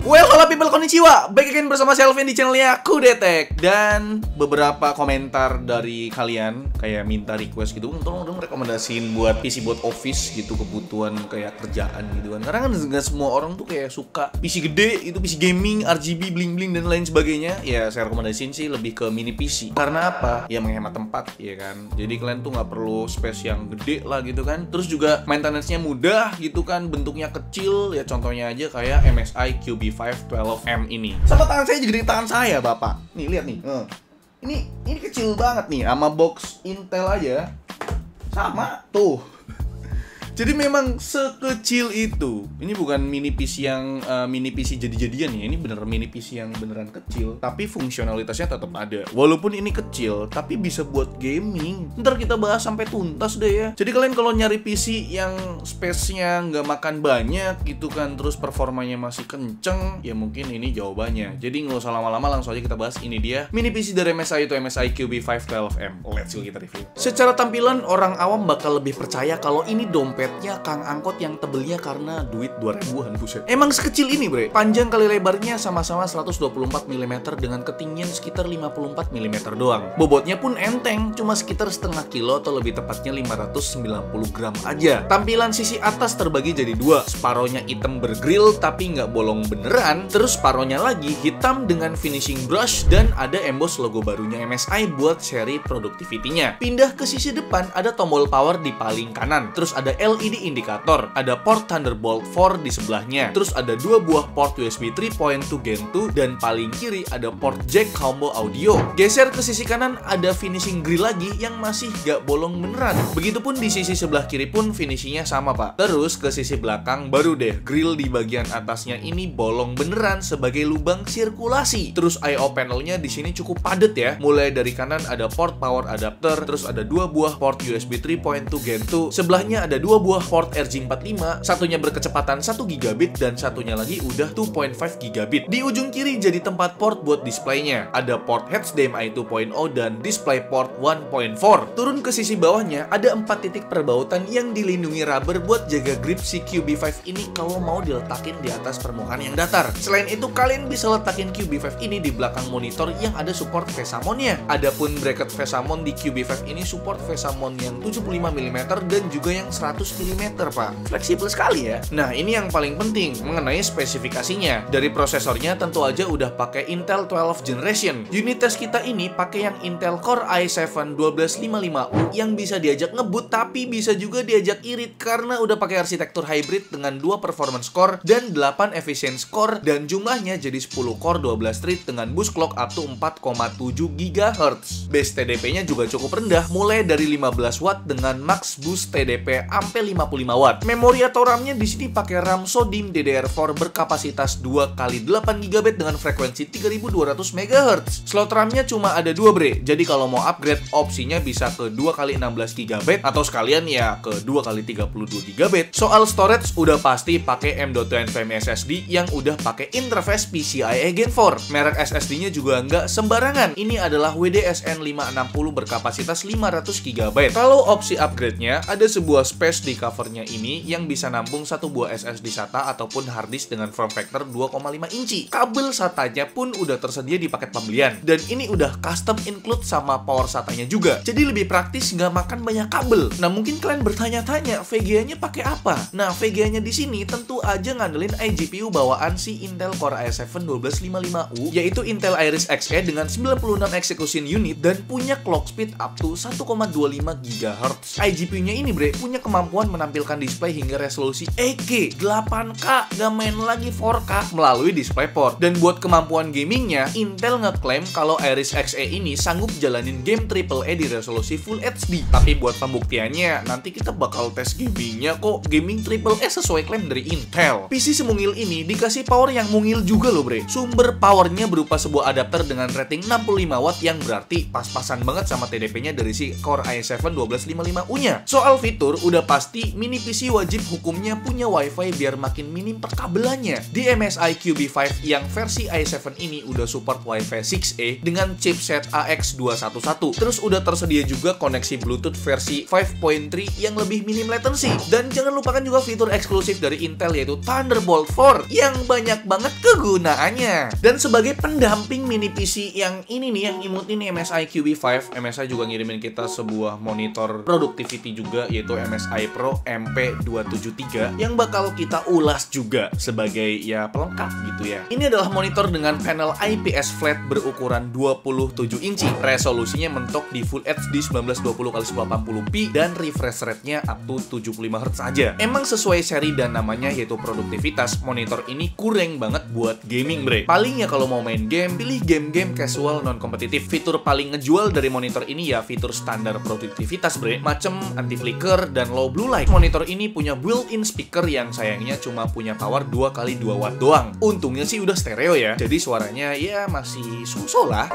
Well, halo people, konnichiwa. Back again bersama Selvin di channelnya Kudetek. Dan beberapa komentar dari kalian kayak minta request gitu, tolong dong rekomendasiin buat PC buat office gitu, kebutuhan kayak kerjaan gitu kan. Karena kan nggak semua orang tuh kayak suka PC gede, itu PC gaming, RGB, bling-bling dan lain sebagainya. Ya saya rekomendasiin sih lebih ke mini PC. Karena apa? Ya menghemat tempat, ya kan. Jadi kalian tuh nggak perlu space yang gede lah gitu kan. Terus juga maintenance-nya mudah gitu kan, bentuknya kecil. Ya contohnya aja kayak MSI QB5 12M ini. Sama tangan saya juga di tangan saya, Bapak. Nih, lihat nih. Ini kecil banget nih, sama box Intel aja. Sama tuh. Jadi memang sekecil itu. Ini bukan mini PC yang mini PC jadi-jadian ya. Ini bener mini PC yang beneran kecil. Tapi fungsionalitasnya tetap ada. Walaupun ini kecil, tapi bisa buat gaming. Ntar kita bahas sampai tuntas deh ya. Jadi kalian kalau nyari PC yang space-nya nggak makan banyak gitu kan, terus performanya masih kenceng, ya mungkin ini jawabannya. Jadi nggak usah lama-lama, langsung aja kita bahas. Ini dia mini PC dari MSI, itu MSI QB5 12M. Let's go, kita review. Secara tampilan, orang awam bakal lebih percaya kalau ini dompet Kang Angkot yang tebelnya karena duit 2000-an, buset. Emang sekecil ini, bre. Panjang kali lebarnya sama-sama 124 mm dengan ketinggian sekitar 54 mm doang. Bobotnya pun enteng, cuma sekitar setengah kilo atau lebih tepatnya 590 gram aja. Tampilan sisi atas terbagi jadi dua, separohnya hitam bergrill tapi nggak bolong beneran, terus separohnya lagi hitam dengan finishing brush dan ada emboss logo barunya MSI buat seri productivity-nya. Pindah ke sisi depan, ada tombol power di paling kanan, terus ada LED indikator, ada port Thunderbolt 4 di sebelahnya, terus ada dua buah port USB 3.2 Gen 2, dan paling kiri ada port jack combo audio. Geser ke sisi kanan, ada finishing grill lagi yang masih gak bolong beneran. Begitupun di sisi sebelah kiri pun finishingnya sama, Pak. Terus ke sisi belakang baru deh grill di bagian atasnya ini bolong beneran sebagai lubang sirkulasi. Terus I/O panelnya di sini cukup padat ya. Mulai dari kanan ada port power adapter, terus ada dua buah port USB 3.2 Gen 2, sebelahnya ada dua buah port RJ45, satunya berkecepatan 1 GB dan satunya lagi udah 2.5 GB. Di ujung kiri jadi tempat port buat displaynya. Ada port HDMI 2.0 dan display port 1.4. Turun ke sisi bawahnya ada 4 titik perbautan yang dilindungi rubber buat jaga grip si QB5 ini kalau mau diletakin di atas permukaan yang datar. Selain itu kalian bisa letakin QB5 ini di belakang monitor yang ada support VESA mount-nya. Adapun bracket VESA mount di QB5 ini support VESA mount yang 75 mm dan juga yang 100 mm, Pak. Fleksibel sekali ya. Nah, ini yang paling penting mengenai spesifikasinya. Dari prosesornya tentu aja udah pakai Intel 12 generation. Unit test kita ini pakai yang Intel Core i7 1255U yang bisa diajak ngebut tapi bisa juga diajak irit karena udah pakai arsitektur hybrid dengan 2 performance core dan 8 efficiency core, dan jumlahnya jadi 10 core 12 thread dengan boost clock up to 4,7 GHz. Base TDP-nya juga cukup rendah, mulai dari 15 watt dengan max boost TDP sampai 55 watt. Memori atau RAM-nya di sini pakai RAM SODIMM DDR4 berkapasitas 2x8 GB dengan frekuensi 3200 MHz. Slot RAM-nya cuma ada 2, bre. Jadi kalau mau upgrade opsinya bisa ke 2x16 GB atau sekalian ya ke 2x32 GB. Soal storage udah pasti pakai M.2 NVMe SSD yang udah pakai interface PCIe Gen 4. Merek SSD-nya juga nggak sembarangan. Ini adalah WDSN 560 berkapasitas 500 GB. Kalau opsi upgrade-nya ada sebuah space di covernya ini yang bisa nampung satu buah SSD SATA ataupun harddisk dengan form factor 2,5 inci. Kabel SATA-nya pun udah tersedia di paket pembelian, dan ini udah custom include sama power SATA-nya juga. Jadi lebih praktis, nggak makan banyak kabel. Nah, mungkin kalian bertanya-tanya VGA-nya pakai apa? Nah, VGA-nya di sini tentu aja ngandelin iGPU bawaan si Intel Core i7 1255U, yaitu Intel Iris Xe dengan 96 execution unit dan punya clock speed up to 1,25 GHz. iGPU-nya ini, bre, punya kemampuan menampilkan display hingga resolusi 8K, 8K, gak main lagi 4K melalui DisplayPort. Dan buat kemampuan gamingnya, Intel ngeklaim kalau Iris Xe ini sanggup jalanin game AAA di resolusi Full HD. Tapi buat pembuktiannya, nanti kita bakal tes gamingnya kok. Gaming AAA sesuai klaim dari Intel. PC semungil ini dikasih power yang mungil juga loh, bre. Sumber powernya berupa sebuah adapter dengan rating 65 watt yang berarti pas-pasan banget sama TDP-nya dari si Core i7 1255U-nya. Soal fitur, udah pasti pasti mini PC wajib hukumnya punya WiFi biar makin minim perkabelannya. Di MSI QB5 yang versi i7 ini udah support WiFi 6E dengan chipset AX211. Terus udah tersedia juga koneksi Bluetooth versi 5.3 yang lebih minim latency. Dan jangan lupakan juga fitur eksklusif dari Intel yaitu Thunderbolt 4 yang banyak banget kegunaannya. Dan sebagai pendamping mini PC yang ini nih, yang imut ini MSI QB5, MSI juga ngirimin kita sebuah monitor productivity juga yaitu MSI Pro MP273 yang bakal kita ulas juga sebagai ya pelengkap gitu ya. Ini adalah monitor dengan panel IPS flat berukuran 27 inci. Resolusinya mentok di Full HD 1920x1080p dan refresh rate-nya up to 75Hz aja. Emang sesuai seri dan namanya yaitu produktivitas, monitor ini kurang banget buat gaming bre. Paling ya kalau mau main game, pilih game-game casual non-kompetitif. Fitur paling ngejual dari monitor ini ya fitur standar produktivitas bre, macem anti flicker dan low blue light. Monitor ini punya built-in speaker yang sayangnya cuma punya power 2x2 watt doang. Untungnya sih udah stereo ya, jadi suaranya ya masih so-so lah.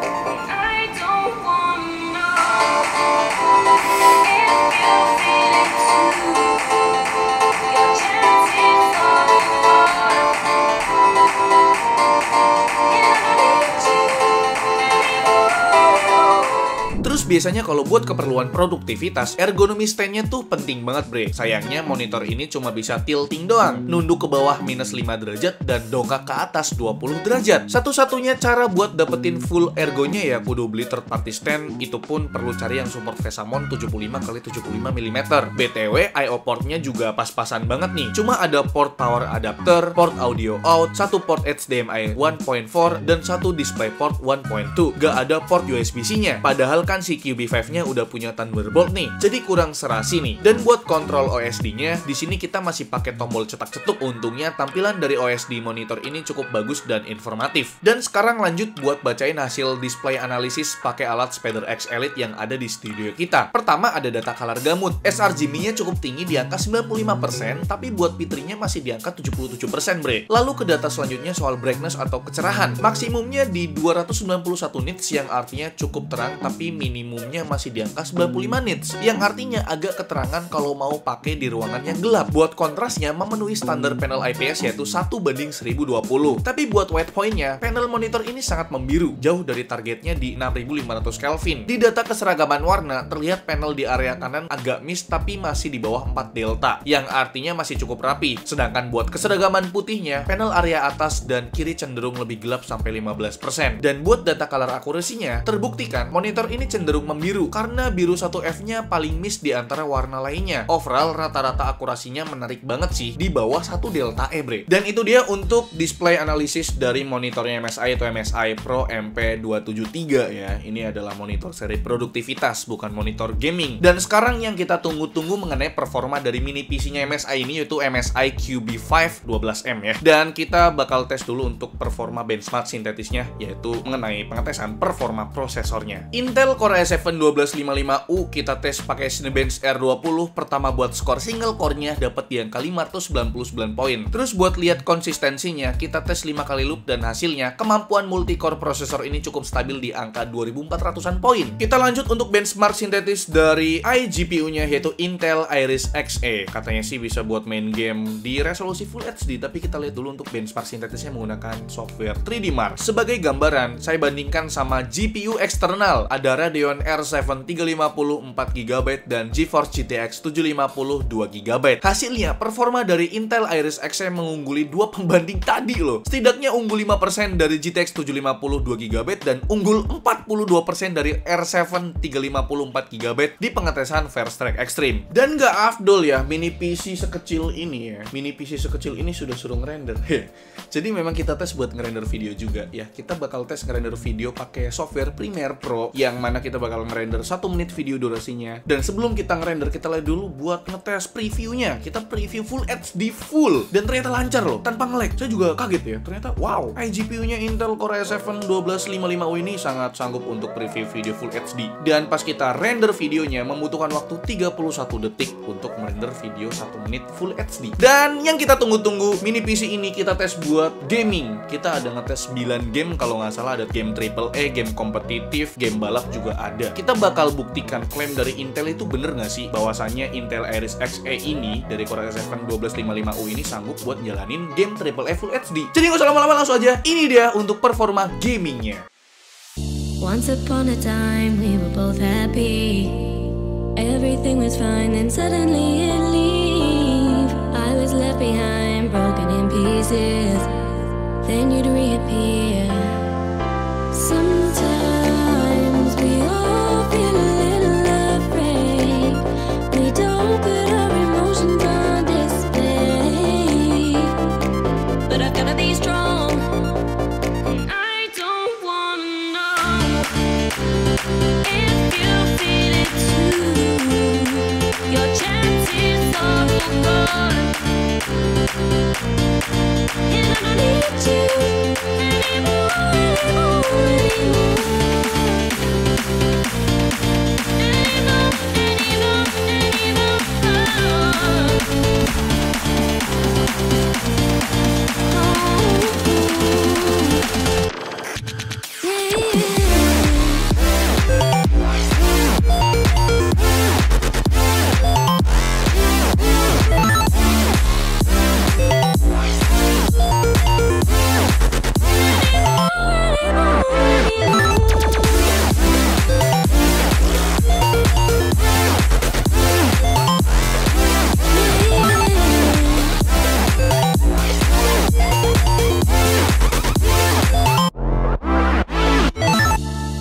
Terus biasanya kalau buat keperluan produktivitas, ergonomi stand-nya tuh penting banget bre. Sayangnya monitor ini cuma bisa tilting doang, nunduk ke bawah minus 5 derajat dan dongak ke atas 20 derajat. Satu-satunya cara buat dapetin full ergonya ya kudu beli third party stand, itu pun perlu cari yang support VESA Mount 75x75mm. BTW, I/O portnya juga pas-pasan banget nih. Cuma ada port power adapter, port audio out, satu port HDMI 1.4, dan satu display port 1.2. Gak ada port USB-C-nya. Padahal kan si QB5-nya udah punya Thunderbolt nih, jadi kurang serasi nih. Dan buat kontrol OSD-nya, di sini kita masih pakai tombol cetak-cetuk. Untungnya tampilan dari OSD monitor ini cukup bagus dan informatif. Dan sekarang lanjut buat bacain hasil display analisis pakai alat SpiderX Elite yang ada di studio kita. Pertama ada data color gamut. sRGB-nya cukup tinggi di angka 95%, tapi buat pitrinya masih di angka 77% bre. Lalu ke data selanjutnya soal brightness atau kecerahan. Maksimumnya di 291 nits yang artinya cukup terang, tapi minimumnya masih di angka 95 nits, yang artinya agak keterangan kalau mau pakai di ruangan yang gelap. Buat kontrasnya memenuhi standar panel IPS yaitu 1:1020. Tapi buat white point-nya, panel monitor ini sangat membiru, jauh dari targetnya di 6500 Kelvin. Di data keseragaman warna, terlihat panel di area kanan agak miss tapi masih di bawah 4 delta, yang artinya masih cukup rapi. Sedangkan buat keseragaman putihnya, panel area atas dan kiri cenderung lebih gelap sampai 15%. Dan buat data color akurasinya, terbuktikan monitor ini cenderung membiru karena biru 1F-nya paling miss di antara warna lainnya. Overall rata-rata akurasinya menarik banget sih, di bawah 1 delta E bre. Dan itu dia untuk display analisis dari monitornya MSI atau MSI Pro MP273 ya. Ini adalah monitor seri produktivitas, bukan monitor gaming. Dan sekarang yang kita tunggu-tunggu mengenai performa dari mini PC-nya MSI ini yaitu MSI QB5 12M ya. Dan kita bakal tes dulu untuk performa benchmark sintetisnya, yaitu mengenai pengetesan performa prosesornya. Intel Core i7 1255U kita tes pakai Cinebench R20. Pertama buat skor single core-nya dapat di angka 599 poin. Terus buat lihat konsistensinya, kita tes 5 kali loop dan hasilnya kemampuan multi-core prosesor ini cukup stabil di angka 2400-an poin. Kita lanjut untuk benchmark sintetis dari iGPU-nya yaitu Intel Iris Xe. Katanya sih bisa buat main game di resolusi Full HD, tapi kita lihat dulu untuk benchmark sintetisnya menggunakan software 3D Mark. Sebagai gambaran, saya bandingkan sama GPU eksternal. Ada Radeon R7 350 4GB dan GeForce GTX 750 2GB. Hasilnya, performa dari Intel Iris Xe mengungguli dua pembanding tadi loh. Setidaknya unggul 5% dari GTX 750 2GB dan unggul 42% dari R7 350 4GB di pengetesan First Strike Extreme. Dan nggak afdol ya, mini PC sekecil ini ya. Mini PC sekecil ini sudah suruh ngerender. Jadi memang kita tes buat ngerender video juga ya. Kita bakal tes ngerender video pakai software Premiere Pro, yang mana kita bakal ngerender 1 menit video durasinya. Dan sebelum kita ngerender, kita lihat dulu buat ngetes previewnya. Kita preview Full HD full, dan ternyata lancar loh, tanpa nge-lag. Saya juga kaget ya, ternyata wow, iGPU-nya Intel Core i7 1255U ini sangat sanggup untuk preview video Full HD. Dan pas kita render videonya, membutuhkan waktu 31 detik untuk merender video 1 menit Full HD. Dan yang kita tunggu-tunggu, mini PC ini kita tes buat gaming. Kita ada ngetes 9 game kalau nggak salah, ada game AAA, game kompetitif, game balap juga ada. Kita bakal buktikan klaim dari Intel itu bener nggak sih bahwasannya Intel Iris Xe ini dari Core i7 1255U ini sanggup buat jalanin game AAA Full HD. Jadi nggak usah lama-lama, langsung aja. Ini dia untuk performa gamingnya. Once upon a time we were both happy. Everything was fine, then suddenly it leave. I was left behind, broken in pieces. Then you'd reappear. Sometimes we all feel a little afraid. We don't put our emotions on display. But I've gotta be strong, and I don't wanna know if you feel it too. Your chances are all gone, and I don't need you anymore.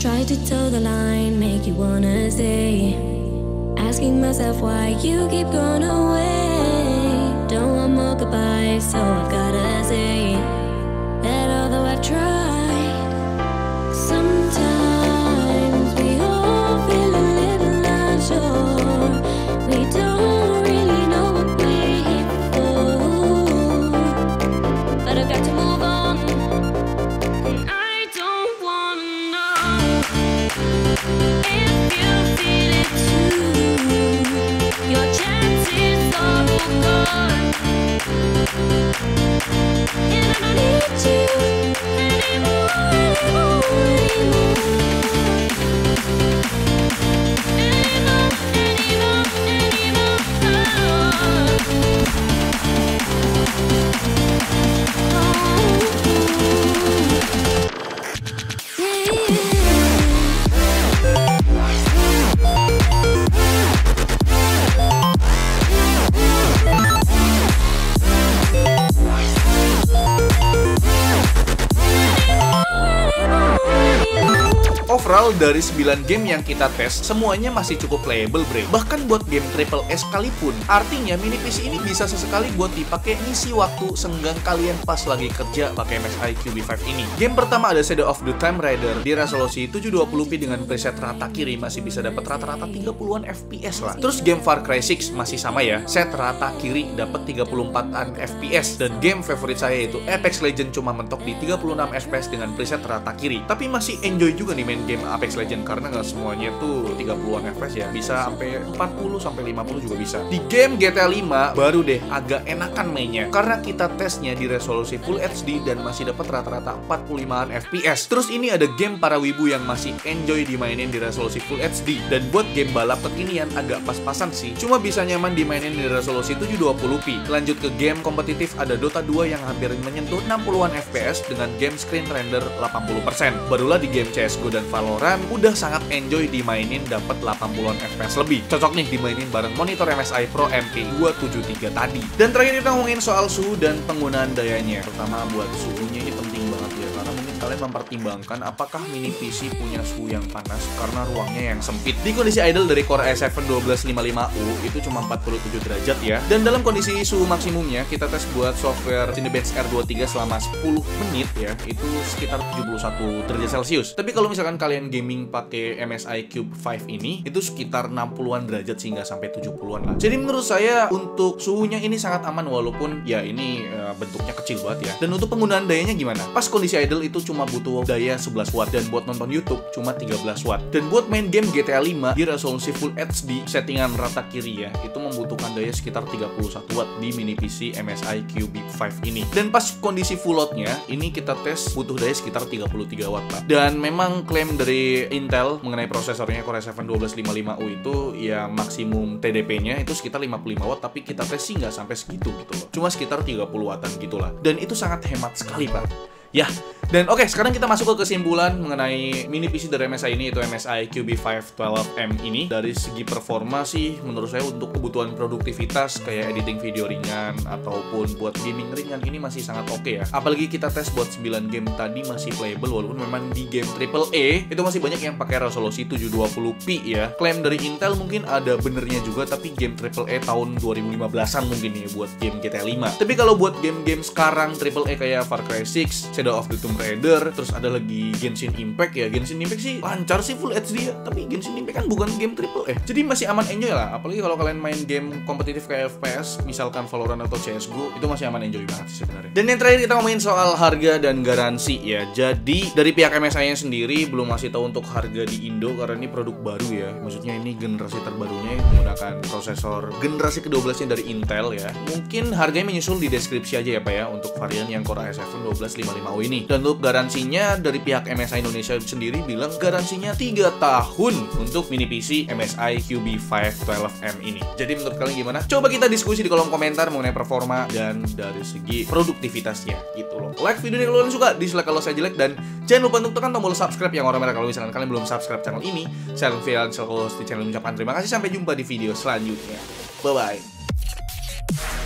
Try to toe the line, make you wanna stay. Asking myself why you keep going away. Don't want more goodbyes, so I've gotta say that although I've tried, sometimes we all feel a little unsure. We don't really know what we're here for, but I've got to move on, and I don't wanna know if you feel it too. Your chances are all gone, and I don't need you anymore. Overall, dari 9 game yang kita tes, semuanya masih cukup playable, bre. Bahkan buat game triple S sekalipun. Artinya, mini PC ini bisa sesekali buat dipakai ngisi waktu senggang kalian pas lagi kerja pakai MSI QB5 ini. Game pertama ada Shadow of the Tomb Raider di resolusi 720p dengan preset rata kiri, masih bisa dapat rata-rata 30-an FPS lah. Terus game Far Cry 6 masih sama ya, set rata kiri dapat 34-an FPS. Dan game favorit saya yaitu Apex Legends cuma mentok di 36 FPS dengan preset rata kiri. Tapi masih enjoy juga nih main game Apex Legends karena nggak semuanya tuh 30-an FPS ya, bisa sampai 40 sampai 50 juga bisa. Di game GTA 5 baru deh agak enakan mainnya karena kita tesnya di resolusi Full HD dan masih dapat rata-rata 45-an FPS. Terus ini ada game para wibu yang masih enjoy dimainin di resolusi Full HD, dan buat game balap kekinian agak pas-pasan sih, cuma bisa nyaman dimainin di resolusi 720p. Lanjut ke game kompetitif ada Dota 2 yang hampir menyentuh 60-an FPS dengan game screen render 80%. Barulah di game CSGO dan Valorant udah sangat enjoy dimainin dapat 80-an FPS lebih. Cocok nih dimainin bareng monitor MSI Pro MP273 tadi. Dan terakhir kita ngomongin soal suhu dan penggunaan dayanya. Pertama buat suhunya ini penting banget ya, karena mungkin kalian mempertimbangkan apakah mini PC punya suhu yang panas karena ruangnya yang sempit. Di kondisi idle dari Core i7 1255U itu cuma 47 derajat ya. Dan dalam kondisi suhu maksimumnya kita tes buat software Cinebench R23 selama 10 menit ya, itu sekitar 71 derajat Celcius. Tapi kalau misalkan kalian gaming pakai MSI Cube 5 ini, itu sekitar 60-an derajat sehingga sampai 70-an lah. Jadi menurut saya untuk suhunya ini sangat aman, walaupun ya ini bentuknya kecil banget ya. Dan untuk penggunaan dayanya gimana? Pas kondisi idle itu cuma butuh daya 11 watt, dan buat nonton YouTube cuma 13 watt. Dan buat main game GTA 5 di resolusi Full HD settingan rata kiri ya, itu membutuhkan daya sekitar 31 watt di mini PC MSI QB5 ini. Dan pas kondisi full load-nya, ini kita tes butuh daya sekitar 33 watt Pak. Dan memang klaim dari Intel mengenai prosesornya Core i7 1255U itu ya maksimum TDP-nya itu sekitar 55 watt, tapi kita tes sih nggak sampai segitu gitu loh. Cuma sekitar 30 wattan gitulah. Dan itu sangat hemat sekali Pak. Ya, dan oke, sekarang kita masuk ke kesimpulan mengenai mini PC dari MSI ini, yaitu MSI QB5 12M ini. Dari segi performa sih, menurut saya untuk kebutuhan produktivitas kayak editing video ringan ataupun buat gaming ringan ini masih sangat oke ya. Apalagi kita tes buat 9 game tadi masih playable, walaupun memang di game AAA itu masih banyak yang pakai resolusi 720p ya. Klaim dari Intel mungkin ada benernya juga, tapi game AAA tahun 2015-an mungkin ya buat game GTA 5. Tapi kalau buat game-game sekarang AAA kayak Far Cry 6, Shadow of the Tomb Raider, terus ada lagi Genshin Impact ya. Genshin Impact sih lancar sih Full HD ya, tapi Genshin Impact kan bukan game AAA. Jadi masih aman enjoy lah. Apalagi kalau kalian main game kompetitif kayak FPS, misalkan Valorant atau CSGO, itu masih aman enjoy banget sih sebenarnya. Dan yang terakhir kita ngomongin soal harga dan garansi ya. Jadi dari pihak MSI-nya sendiri belum masih tahu untuk harga di Indo karena ini produk baru ya. Maksudnya ini generasi terbarunya yang menggunakan prosesor generasi ke-12-nya dari Intel ya. Mungkin harganya menyusul di deskripsi aja ya Pak ya untuk varian yang Core i7 1255 ini. Dan untuk garansinya dari pihak MSI Indonesia sendiri bilang garansinya 3 tahun untuk mini PC MSI QB5 12M ini. Jadi menurut kalian gimana? Coba kita diskusi di kolom komentar mengenai performa dan dari segi produktivitasnya gitu loh. Like video ini kalau kalian suka, dislike kalau saya jelek, dan jangan lupa untuk tekan tombol subscribe yang warna merah kalau misalkan kalian belum subscribe channel ini. Saya Alfian, selalu host di channel mengucapkan terima kasih, sampai jumpa di video selanjutnya. Bye bye.